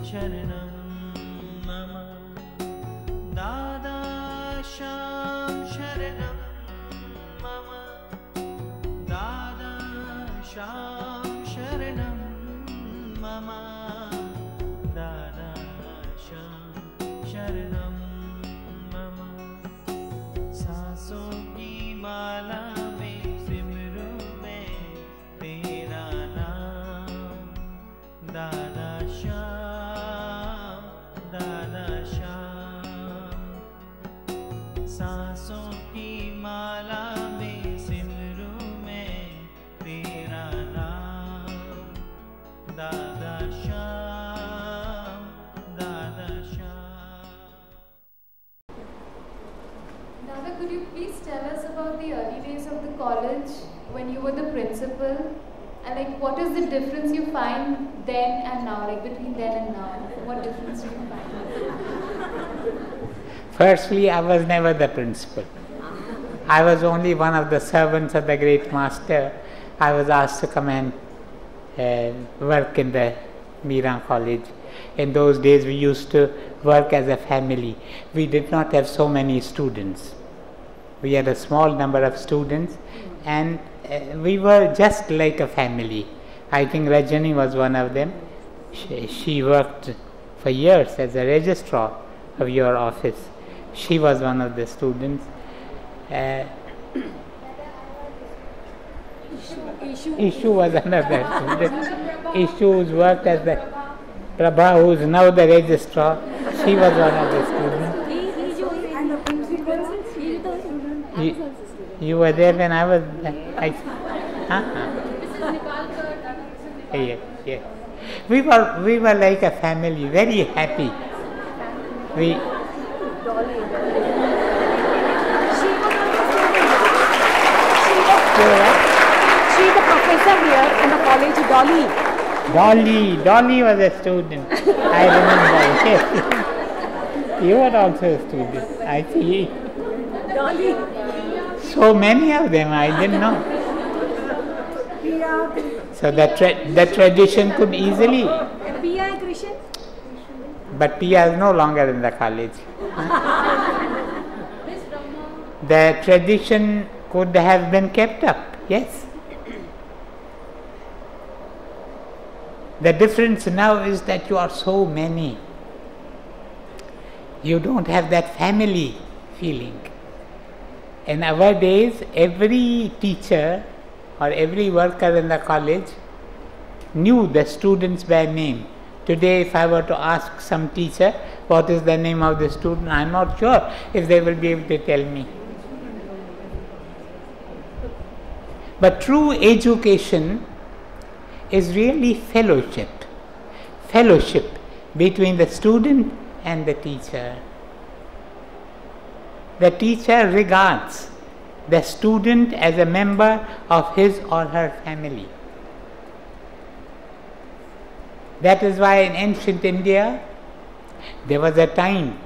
Sharanam Mama Dada Sham Sharanam Mama Dada Sham Sharanam Mama Dada Sham Sharanam Mama सांसों की माला में सिमरू में तेरा नाम दादा श्याम सांसों की माला में सिमरू में तेरा नाम दादा श्याम दादा Shyam. Dada, could you please tell us about the early days of the college when you were the principal? And like, what is the difference you find then and now, like between then and now? What difference do you find? Firstly, I was never the principal. I was only one of the servants of the great master. I was asked to come and work in the Mira college. In those days, we used to work as a family. We did not have so many students. We had a small number of students, and we were just like a family. I think Rajani was one of them. She worked for years as a registrar of your office. She was one of the students. Ishu was another student. Ishu worked as the Prabha, who is now the registrar. She was one of the students. You were there when I was there. Yes. We were like a family, very happy. We. She is the professor here in the college, Dolly was a student. I remember. Yes. You were also a student. I see. Dolly. So many of them, I didn't know. So the tradition could easily. Pia and Krishan? But Pia is no longer in the college. The tradition could have been kept up, yes. The difference now is that you are so many. You don't have that family feeling. In our days, every teacher or every worker in the college knew the students by name. Today, if I were to ask some teacher what is the name of the student, I am not sure if they will be able to tell me. But true education is really fellowship between the student and the teacher. The teacher regards the student as a member of his or her family. That is why in ancient India, there was a time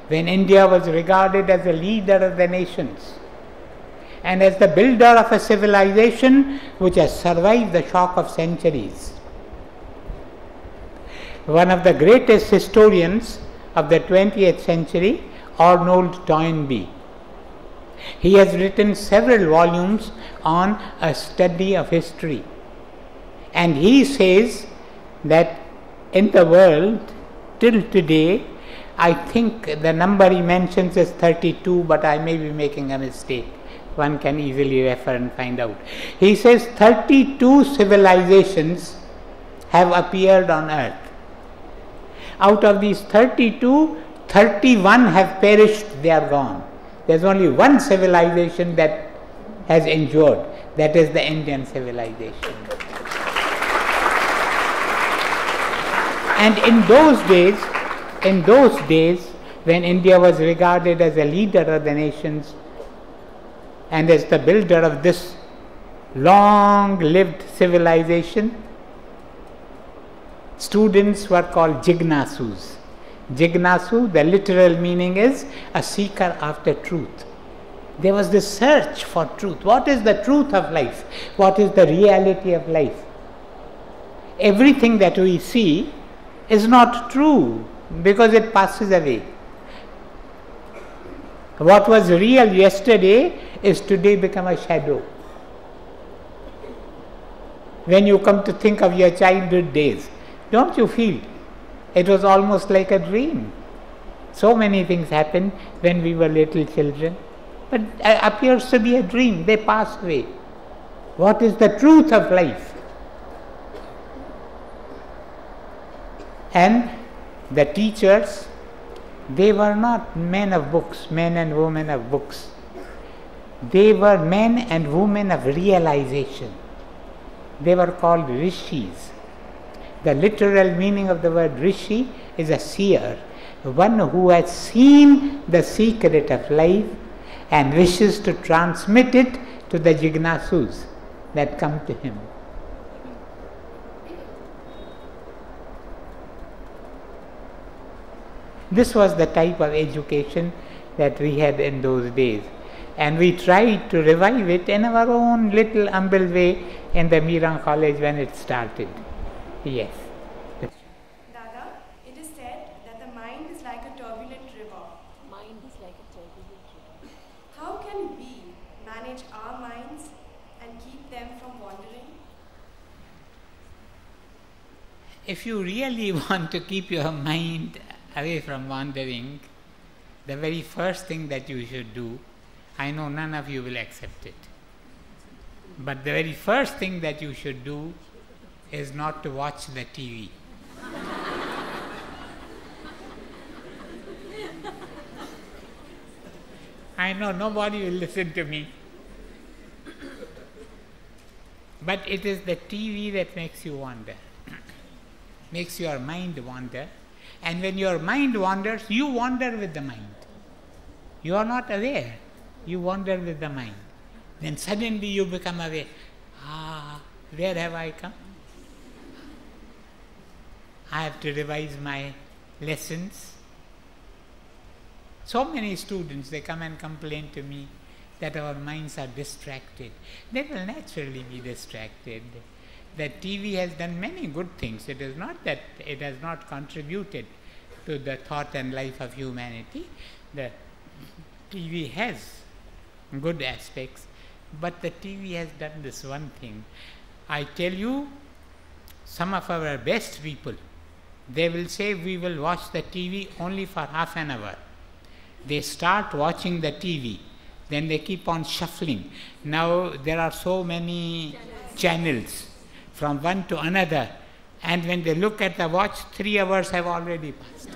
when India was regarded as a leader of the nations and as the builder of a civilization which has survived the shock of centuries. One of the greatest historians of the 20th century, Arnold Toynbee, he has written several volumes on a study of history, and he says that in the world till today, I think the number he mentions is 32, but I may be making a mistake. One can easily refer and find out. He says 32 civilizations have appeared on earth. Out of these 32, 31 have perished, they are gone. There is only one civilization that has endured, that is the Indian civilization. And in those days, when India was regarded as a leader of the nations and as the builder of this long-lived civilization, students were called jignasus. Jignasu, the literal meaning is a seeker after truth. There was this search for truth. What is the truth of life? What is the reality of life? everything that we see is not true because it passes away. What was real yesterday is today become a shadow. When you come to think of your childhood days, don't you feel it was almost like a dream? So many things happened when we were little children, but it appears to be a dream. They pass away. What is the truth of life? And the teachers, they were not men of books, men and women of books. They were men and women of realization. They were called rishis. The literal meaning of the word rishi is a seer, one who has seen the secret of life and wishes to transmit it to the jignasus that come to him. This was the type of education that we had in those days, and we tried to revive it in our own little humble way in the Mira college when it started. Yes. Dada, it is said that the mind is like a turbulent river. Mind is like a turbulent river. How can we manage our minds and keep them from wandering? If you really want to keep your mind away from wandering, the very first thing that you should do, I know none of you will accept it, but the very first thing that you should do is not to watch the TV. I know nobody will listen to me, but it is the TV that makes you wander, makes your mind wander. And when your mind wanders, you wander with the mind. You are not aware. You wander with the mind. Then suddenly you become aware. Where have I come? I have to revise my lessons. So many students, they come and complain to me that our minds are distracted. They will naturally be distracted. The TV has done many good things. It is not that it has not contributed to the thought and life of humanity. The TV has good aspects, but the TV has done this one thing. I tell you, some of our best people, they will say we will watch the TV only for half an hour. They start watching the TV, then they keep on shuffling. Now there are so many channels from one to another, and when they look at the watch, 3 hours have already passed.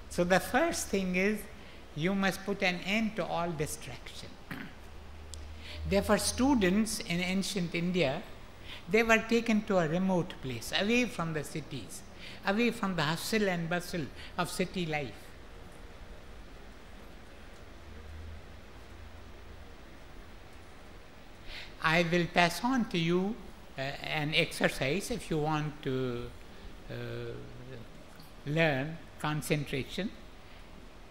So the first thing is, you must put an end to all distraction. Therefore, students in ancient India, they were taken to a remote place, away from the cities, away from the hustle and bustle of city life. I will pass on to you an exercise if you want to learn concentration.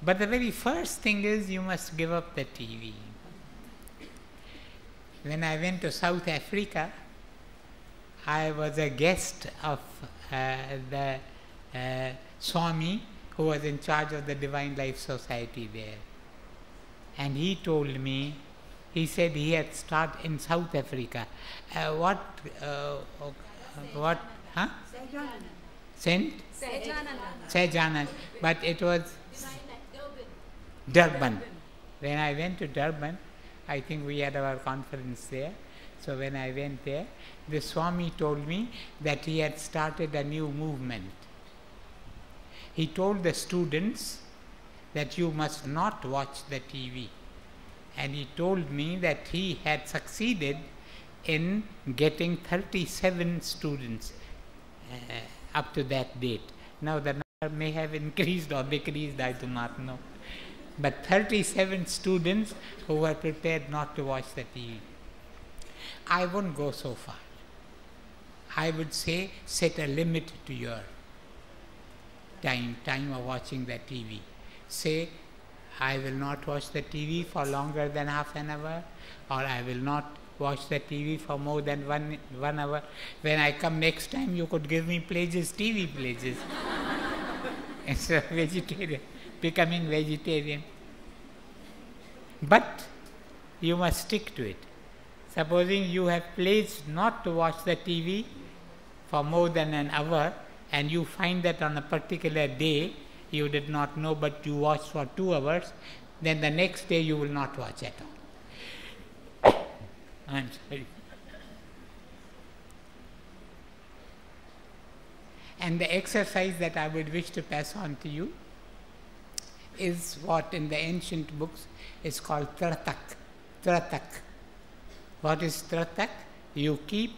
But the very first thing is, you must give up the TV. When I went to South Africa, I was a guest of the Swami who was in charge of the Divine Life Society there. And he told me, he said he had started in South Africa. What? Saint? Sejanand. But it was Durban. When I went to Durban, I think we had our conference there. So when I went there, the Swami told me that he had started a new movement. He told the students that you must not watch the TV. And he told me that he had succeeded in getting 37 students up to that date. Now the number may have increased or decreased, I do not know. But 37 students who were prepared not to watch the TV. I won't go so far. I would say set a limit to your time of watching the TV. Say I will not watch the TV for longer than half an hour, or I will not watch the TV for more than one hour. When I come next time, you could give me pledges, TV pledges. Instead of vegetarian, becoming vegetarian. But you must stick to it. Supposing you have pledged not to watch the TV for more than an hour, and you find that on a particular day you did not know, but you watched for 2 hours, then the next day you will not watch at all. I'm sorry. And the exercise that I would wish to pass on to you is what in the ancient books is called tratak. Tratak. What is tratak? You keep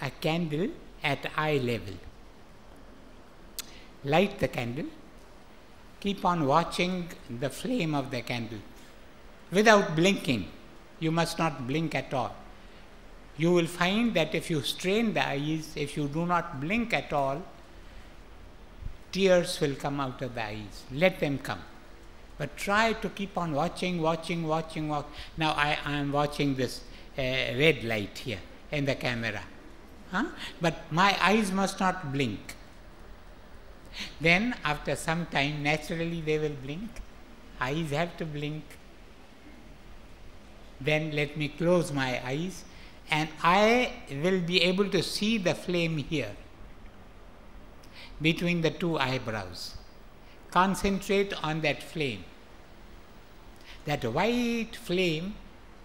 a candle at eye level. Light the candle. Keep on watching the flame of the candle without blinking. You must not blink at all. You will find that if you strain the eyes, if you do not blink at all, tears will come out of the eyes. Let them come. But try to keep on watching. Now I am watching this red light here in the camera. But my eyes must not blink. Then after some time, naturally they will blink. Eyes have to blink. Then let me close my eyes, and I will be able to see the flame here between the 2 eyebrows. Concentrate on that flame. That white flame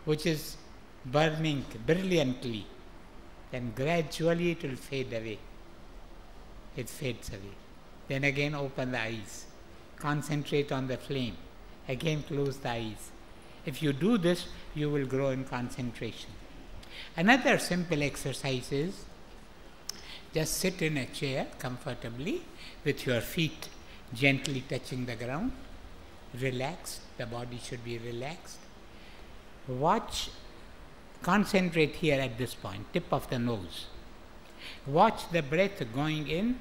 which is burning brilliantly, then gradually it will fade away. It fades away. Then again open the eyes. Concentrate on the flame. Again close the eyes. If you do this, you will grow in concentration. Another simple exercise is just sit in a chair comfortably with your feet gently touching the ground. Relaxed. The body should be relaxed. Watch. Concentrate here at this point, tip of the nose. Watch the breath going in.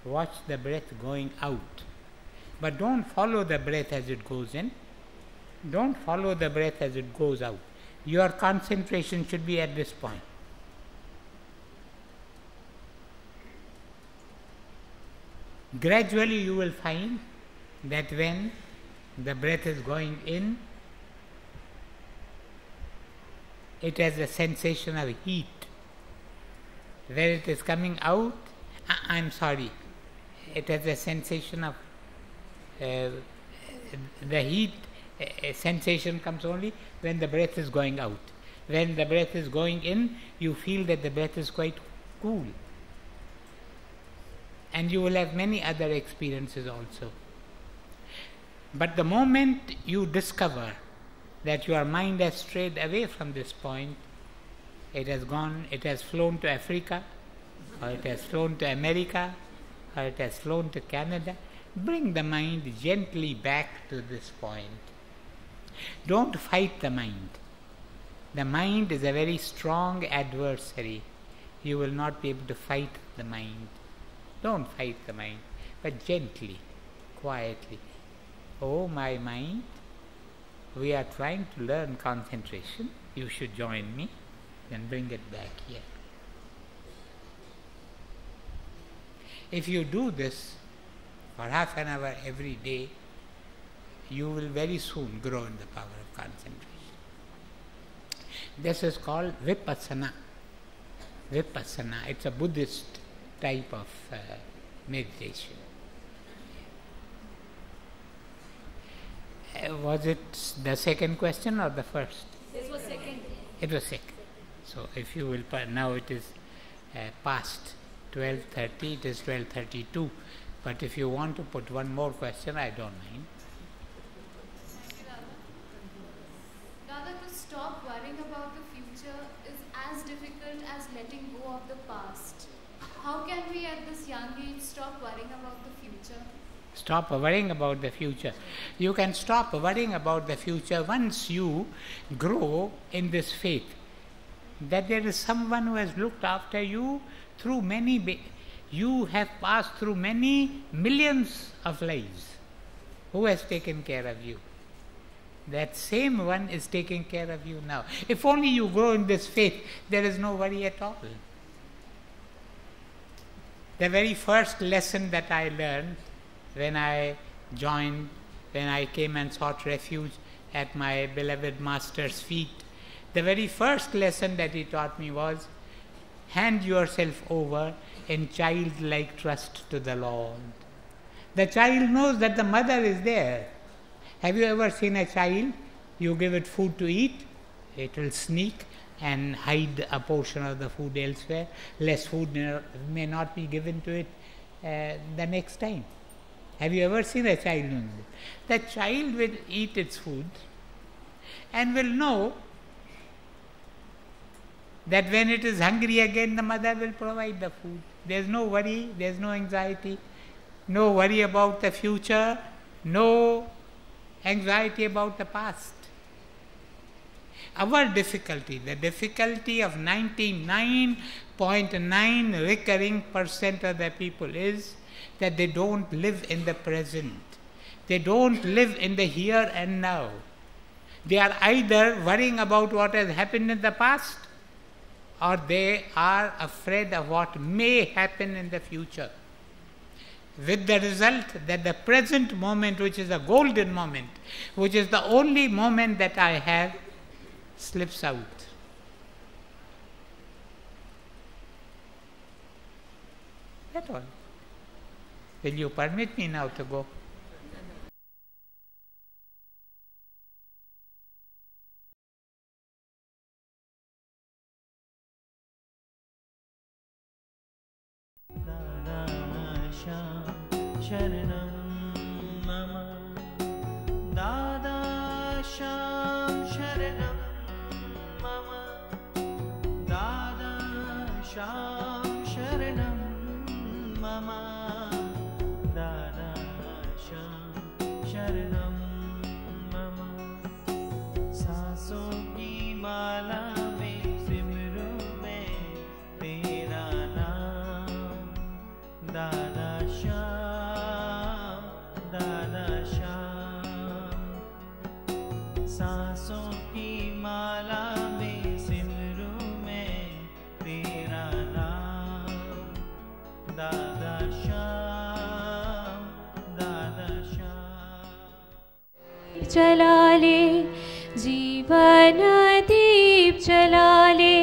Watch the breath going out. But don't follow the breath as it goes in. Don't follow the breath as it goes out. Your concentration should be at this point. Gradually you will find that when the breath is going in, it has a sensation of heat. Where it is coming out, it has a sensation of the heat. Sensation comes only when the breath is going out. When the breath is going in, you feel that the breath is quite cool. And you will have many other experiences also. But the moment you discover that your mind has strayed away from this point, it has flown to Africa, or it has flown to America, or it has flown to Canada, bring the mind gently back to this point. Don't fight the mind. The mind is a very strong adversary. You will not be able to fight the mind. Don't fight the mind, but gently, quietly. Oh, my mind, we are trying to learn concentration. You should join me. Then bring it back here. If you do this for half an hour every day, you will very soon grow in the power of concentration. This is called Vipassana. Vipassana. It's a Buddhist type of meditation. Was it the second question or the first? This was second. It was second. So if you will, now it is past 12:30, it is 12:32. But if you want to put one more question, I don't mind. Rather, to stop worrying about the future is as difficult as letting go of the past. How can we at this young age stop worrying about the future? Stop worrying about the future. You can stop worrying about the future once you grow in this faith that there is someone who has looked after you through many. You have passed through many millions of lives. Who has taken care of you? That same one is taking care of you now. If only you grow in this faith, there is no worry at all. The very first lesson that I learned when I came and sought refuge at my beloved Master's feet, the very first lesson that he taught me was, hand yourself over in childlike trust to the Lord. The child knows that the mother is there. Have you ever seen a child? You give it food to eat, it will sneak and hide a portion of the food elsewhere. Less food may not be given to it the next time. Have you ever seen a child doing this? The child will eat its food and will know that when it is hungry again, the mother will provide the food. There is no worry, there is no anxiety, no worry about the future, no anxiety about the past. Our difficulty, the difficulty of 99.9 recurring % of the people is that they don't live in the present. They don't live in the here and now. They are either worrying about what has happened in the past, or they are afraid of what may happen in the future. With the result that the present moment, which is a golden moment, which is the only moment that I have, slips out. That's all. Will you permit me now to go? Sharanam mama Dada Sham Sharanam mama Dada Sham Sharanam mama Dada Sham Sharanam mama Saason ki mala mein simru mein tera naam Dada सांसों की माला में सिमरू में तेरा नाम दादा श्याम दादा श्याम जला ले जीवन दीप जला ले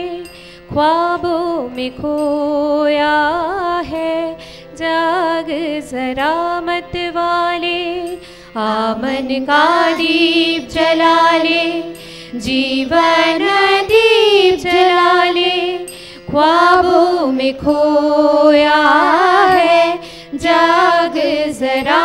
ख्वाबों में खोया है जाग जरा मत वाले आमन का दीप जला ले जीवन दीप जला ले ख्वाबों में खोया है जाग जरा